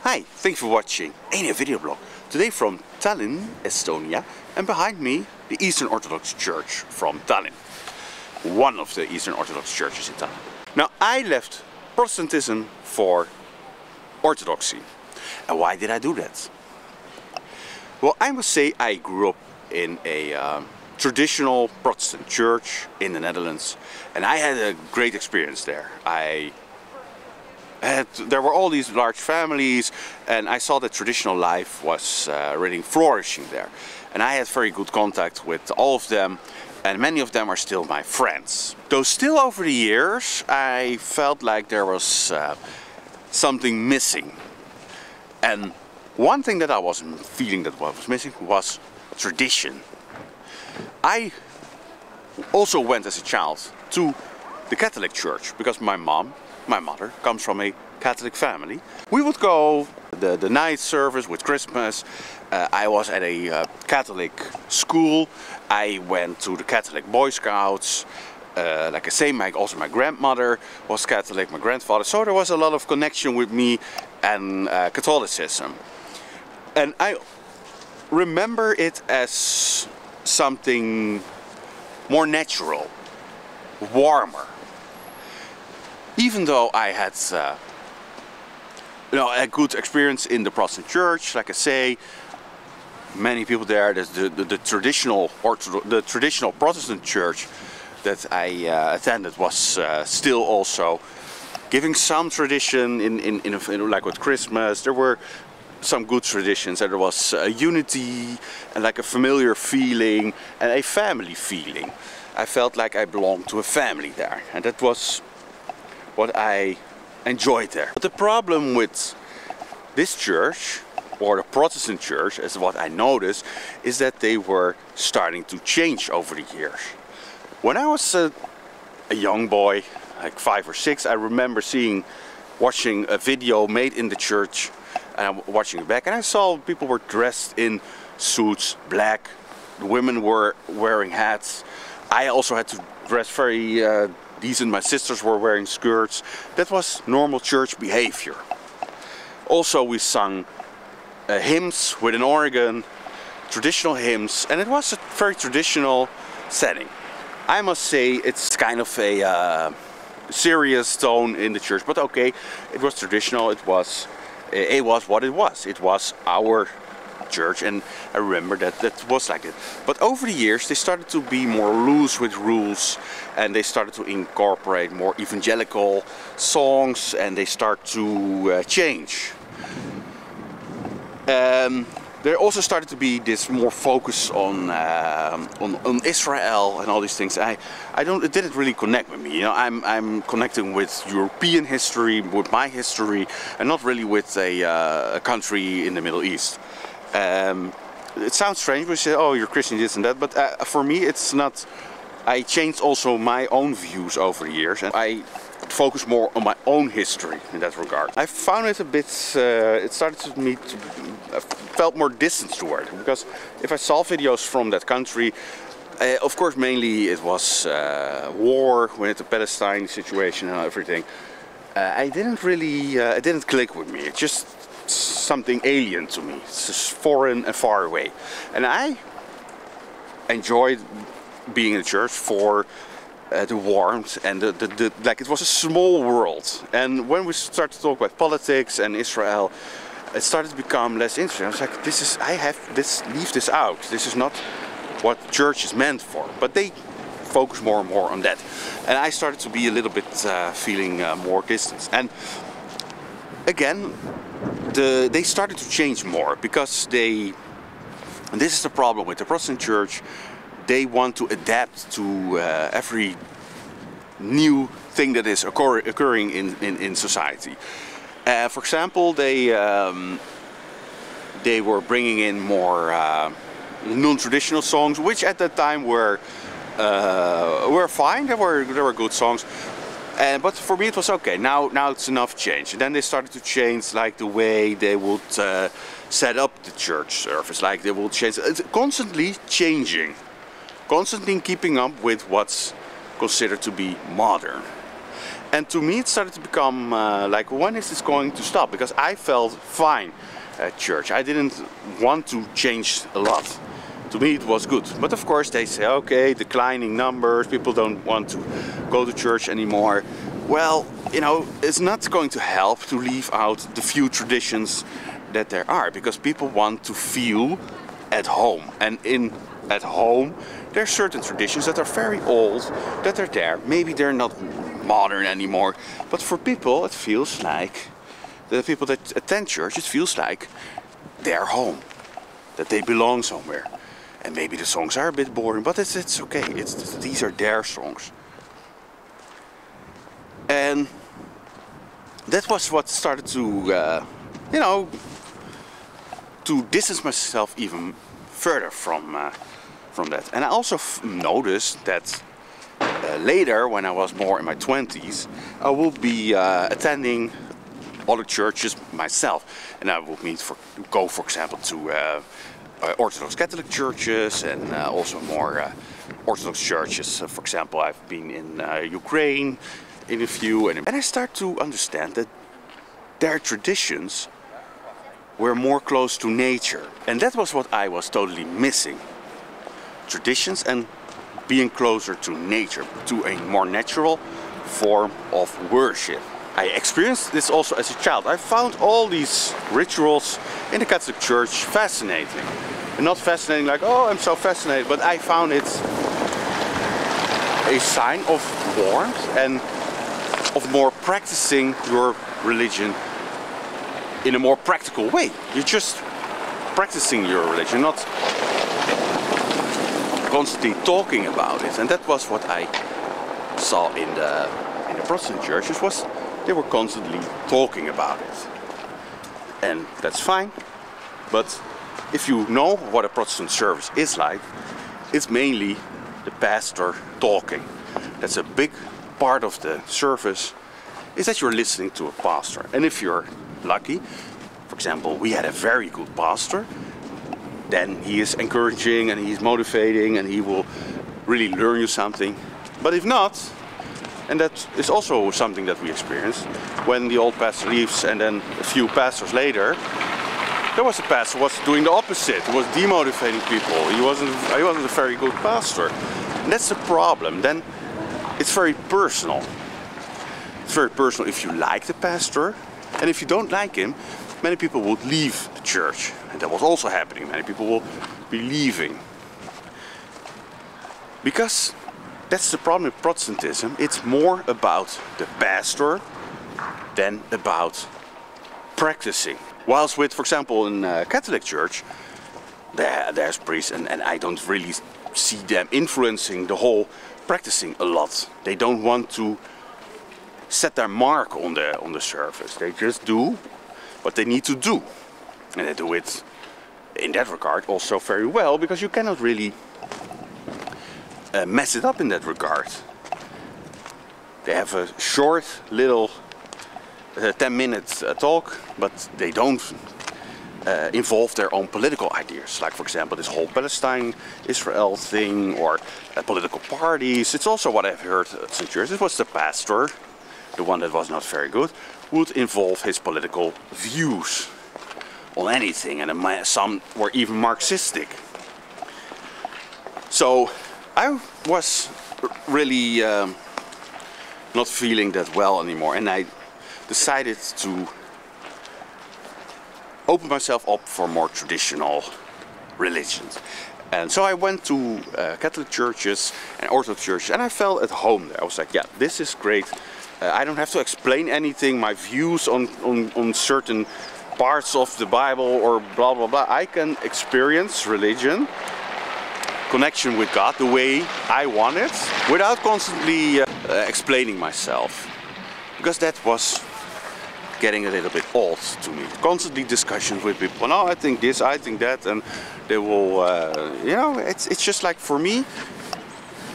Hi, thanks for watching a video blog. Today from Tallinn, Estonia, and behind me the Eastern Orthodox Church from Tallinn. One of the Eastern Orthodox churches in Tallinn. Now I left Protestantism for Orthodoxy. And why did I do that? Well, I must say I grew up in a traditional Protestant church in the Netherlands, and I had a great experience there. There were all these large families, and I saw that traditional life was really flourishing there. And I had very good contact with all of them, and many of them are still my friends. Though still over the years, I felt like there was something missing. And one thing that I wasn't feeling that was missing was tradition. I also went as a child to the Catholic Church because my mother comes from a Catholic family. We would go the night service with Christmas. I was at a Catholic school. I went to the Catholic Boy Scouts. Like I say, also my grandmother was Catholic, my grandfather. So there was a lot of connection with me and Catholicism. And I remember it as something more natural, warmer. Even though I had a good experience in the Protestant church, like I say, many people there, the traditional Protestant church that I attended was still also giving some tradition in like with Christmas. There were some good traditions, and there was a unity and like a familiar feeling and a family feeling. I felt like I belonged to a family there, and that was what I enjoyed there. But the problem with this church, or the Protestant church, as what I noticed, is that they were starting to change over the years. When I was a young boy, like 5 or 6, I remember watching a video made in the church, and I'm watching it back, and I saw people were dressed in suits, black. The women were wearing hats. I also had to dress very decent. My sisters were wearing skirts. That was normal church behavior. Also, we sung hymns with an organ, traditional hymns, and it was a very traditional setting. I must say it's kind of a serious tone in the church, but okay, it was traditional. It was what it was. It was our church, and I remember that was like it. But over the years they started to be more loose with rules, and they started to incorporate more evangelical songs, and they start to change. There also started to be this more focus on Israel and all these things. It didn't really connect with me. You know, I'm connecting with European history, with my history, and not really with a country in the Middle East. It sounds strange when you say, oh, you're Christian, this and that, but for me it's not. I changed also my own views over the years, and I focus more on my own history in that regard. I found it a bit, it started to me to, felt more distance toward it, because if I saw videos from that country, of course mainly it was war, when it's the Palestine situation and everything, I didn't really, it didn't click with me. It's just something alien to me. It's just foreign and far away. And I enjoyed being in the church for the warmth and like it was a small world. And when we started to talk about politics and Israel, it started to become less interesting. I was like, leave this out. This is not what church is meant for. But they focus more and more on that. And I started to be a little bit feeling more distance. And again, they started to change more because and this is the problem with the Protestant church, they want to adapt to every new thing that is occurring in society. For example, they were bringing in more non-traditional songs, which at that time were fine. They were good songs. But for me it was okay. Now it's enough change. And then they started to change, like the way they would set up the church service. Like they would change. It's constantly changing, constantly keeping up with what's considered to be modern. And to me it started to become like, when is this going to stop? Because I felt fine at church. I didn't want to change a lot. To me it was good. But of course they say, okay, declining numbers, people don't want to go to church anymore. Well, you know, it's not going to help to leave out the few traditions that there are, because people want to feel at home. And at home there are certain traditions that are very old, that are there. Maybe they're not modern anymore, but for people it feels like, the people that attend church, it feels like they're home, that they belong somewhere. And maybe the songs are a bit boring, but it's okay. These are their songs. And that was what started to, you know, to distance myself even further from that. And I also noticed that later, when I was more in my 20s, I will be attending other churches myself, and I would go, for example, to Orthodox Catholic churches, and also more Orthodox churches. For example, I've been in Ukraine in a few, and I start to understand that their traditions were more close to nature, and that was what I was totally missing. Traditions and being closer to nature, to a more natural form of worship. I experienced this also as a child. I found all these rituals in the Catholic Church fascinating. And not fascinating like, oh, I'm so fascinated, but I found it a sign of warmth and of more practicing your religion in a more practical way. You're just practicing your religion, not constantly talking about it. And that was what I saw in the Protestant churches, was they were constantly talking about it. And that's fine, but if you know what a Protestant service is like, it's mainly the pastor talking. That's a big part of the service, is that you're listening to a pastor. And if you're lucky, for example, we had a very good pastor, then he is encouraging and he's motivating and he will really learn you something. But if not, and that is also something that we experienced, when the old pastor leaves and then a few pastors later, there was a pastor who was doing the opposite. He was demotivating people. He wasn't a very good pastor. And that's the problem. Then it's very personal. It's very personal if you like the pastor, and if you don't like him, many people would leave the church. And that was also happening. Many people will be leaving. Because that's the problem with Protestantism. It's more about the pastor than about practicing. Whilst with, for example, in Catholic Church, there's priests, and I don't really see them influencing the whole practicing a lot. They don't want to set their mark on the service. They just do what they need to do. And they do it in that regard also very well, because you cannot really mess it up in that regard. They have a short little 10-minute talk, but they don't involve their own political ideas. Like, for example, this whole Palestine-Israel thing, or political parties. It's also what I've heard at St. Church. It was the pastor, the one that was not very good, would involve his political views on anything, and some were even Marxistic. So I was really not feeling that well anymore, and I decided to open myself up for more traditional religions. And so I went to Catholic churches and Orthodox churches, and I felt at home there. I was like, yeah, this is great. I don't have to explain anything, my views on certain parts of the Bible or blah blah blah. I can experience religion, connection with God, the way I want it, without constantly explaining myself. Because that was getting a little bit old to me. Constantly discussions with people. No, I think this, I think that, and they will, you know, it's just like, for me,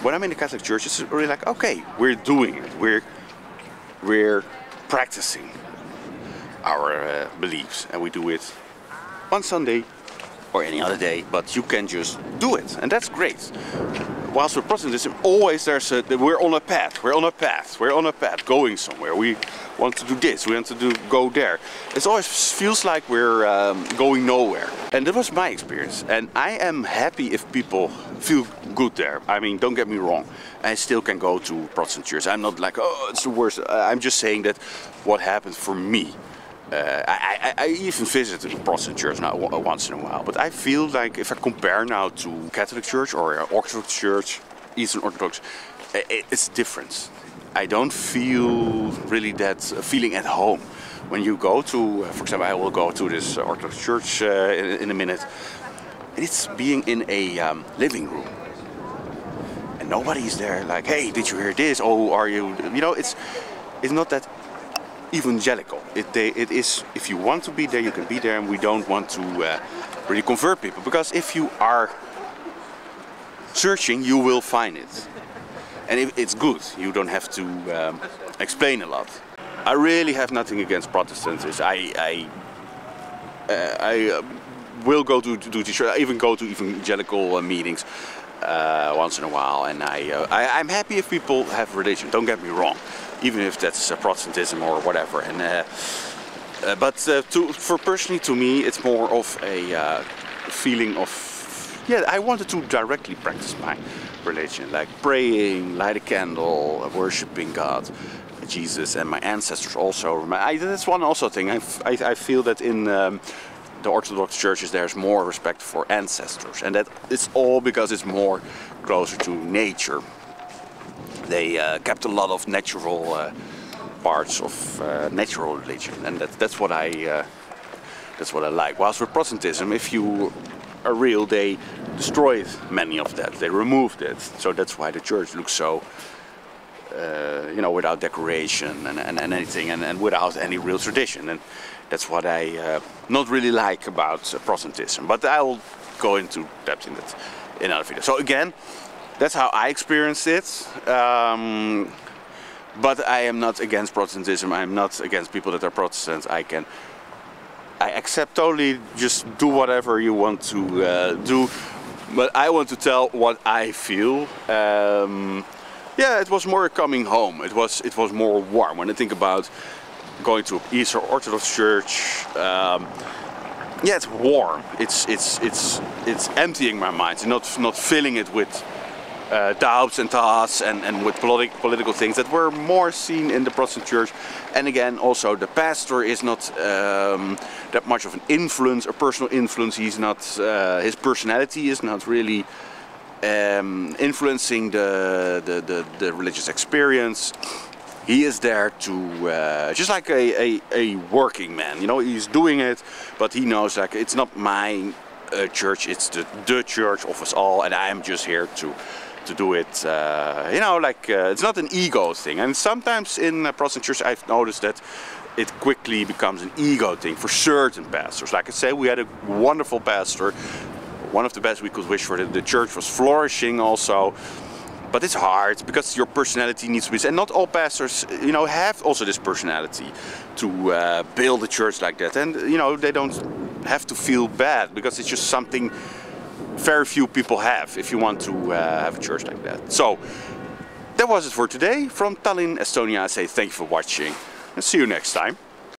when I'm in the Catholic Church, it's really like, okay, we're doing it. We're practicing our beliefs, and we do it on Sunday or any other day, but you can just do it, and that's great. whilst with Protestantism, always we're on a path, going somewhere. We want to do this, we want to go there. It always feels like we're going nowhere. And that was my experience. And I am happy if people feel good there. I mean, don't get me wrong. I still can go to Protestant church. I'm not like, oh, it's the worst. I'm just saying that what happened for me. I even visit a Protestant church now once in a while, but I feel like if I compare now to Catholic church or Orthodox church, Eastern Orthodox, it's different. I don't feel really that feeling at home. When you go to, for example, I will go to this Orthodox church in a minute, and it's being in a living room. And nobody is there like, hey, did you hear this? Oh, are you, you know, it's not that evangelical. It is, if you want to be there, you can be there, and we don't want to really convert people, because if you are searching, you will find it. And if it's good, you don't have to explain a lot. I really have nothing against Protestants. I will go to church. I even go to evangelical meetings once in a while, and I'm happy if people have religion. Don't get me wrong, even if that's Protestantism or whatever. And but for personally, to me, it's more of a feeling of, yeah, I wanted to directly practice my religion, like praying, light a candle, worshiping God, Jesus, and my ancestors also. That's one also thing. I feel that in the Orthodox churches there's more respect for ancestors, and that it's all because it's more closer to nature. They kept a lot of natural parts of natural religion, and that's what I like. Whilst with Protestantism, if you are real, they destroyed many of that. They removed it, so that's why the church looks so, you know, without decoration and anything, and without any real tradition. And that's what I not really like about Protestantism. But I'll go into depth in that in another video. So again, that's how I experienced it. But I am not against Protestantism. I am not against people that are Protestants. I accept totally, just do whatever you want to do. But I want to tell what I feel. Yeah, it was more coming home. It was more warm. When I think about going to Eastern Orthodox church, yeah, it's warm. It's emptying my mind, not filling it with doubts and thoughts and with political things that were more seen in the Protestant church. And again, also the pastor is not that much of an influence, a personal influence. He's not, his personality is not really influencing the religious experience. He is there to, just like a working man, you know, he's doing it, but he knows, like, it's not my church, it's the church of us all, and I am just here to do it, you know, like, it's not an ego thing. And sometimes in Protestant church I've noticed that it quickly becomes an ego thing for certain pastors. Like I say, we had a wonderful pastor, one of the best we could wish for. The church was flourishing also. But it's hard because your personality needs to be, and not all pastors, you know, have also this personality to build a church like that. And you know, they don't have to feel bad because it's just something very few people have if you want to have a church like that. So that was it for today. From Tallinn, Estonia, I say thank you for watching and see you next time.